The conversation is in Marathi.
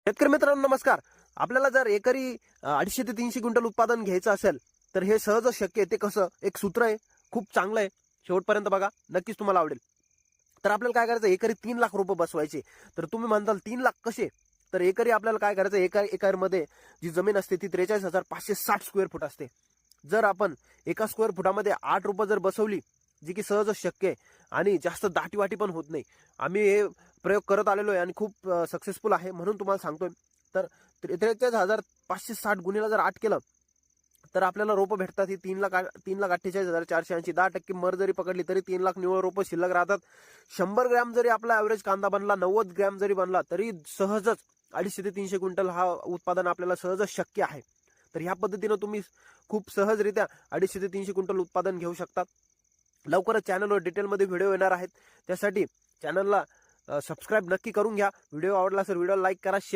शेतकरी मित्रांनो नमस्कार. आपल्याला जर एकरी 250 ते 300 क्विंटल उत्पादन घ्यायचं असेल तर हे सहज शक्य आहे. ते कसं एक सूत्र आहे, खूप चांगलं आहे. शेवटपर्यंत बघा, नक्कीच तुम्हाला आवडेल. तर आपल्याला काय करायचं, एकरी 3 लाख रुपये बसवायचे. तर तुम्ही म्हणताल 3 लाख कसे? तर एकरी आपल्याला काय करायचं, एका एकरमध्ये जी जमीन असते ती 43,560 स्क्वेअर फूट असते. जर आपण एका स्क्वेअर फुटामध्ये 8 रुपये जर बसवली, जी की सहज शक्य आहे आणि जास्त दाटीवाटी पण होत नाही. आम्ही हे प्रयोग करत आलेलो आहे आणि खूप सक्सेसफुल आहे, म्हणून तुम्हाला सांगतोय. तर 43,560 गुणिले जर 8 केलं तर आपल्याला रोपं भेटतात ही 3,48,480. 10% मर जरी पकडली तरी 3 लाख निव्वळ रोपं शिल्लक राहतात. 100 ग्रॅम जरी आपला ॲव्हरेज कांदा बनला, 90 ग्रॅम जरी बनला, तरी सहजच 250 ते 300 क्विंटल हा उत्पादन आपल्याला सहजच शक्य आहे. तर ह्या पद्धतीनं तुम्ही खूप सहजरित्या 250 ते 300 क्विंटल उत्पादन घेऊ शकतात. लवकरच चॅनलवर डिटेलमध्ये व्हिडिओ येणार आहेत. त्यासाठी चॅनलला सबस्क्राईब नक्की करून घ्या. व्हिडिओ आवडला असेल व्हिडिओला लाईक करा, शेअर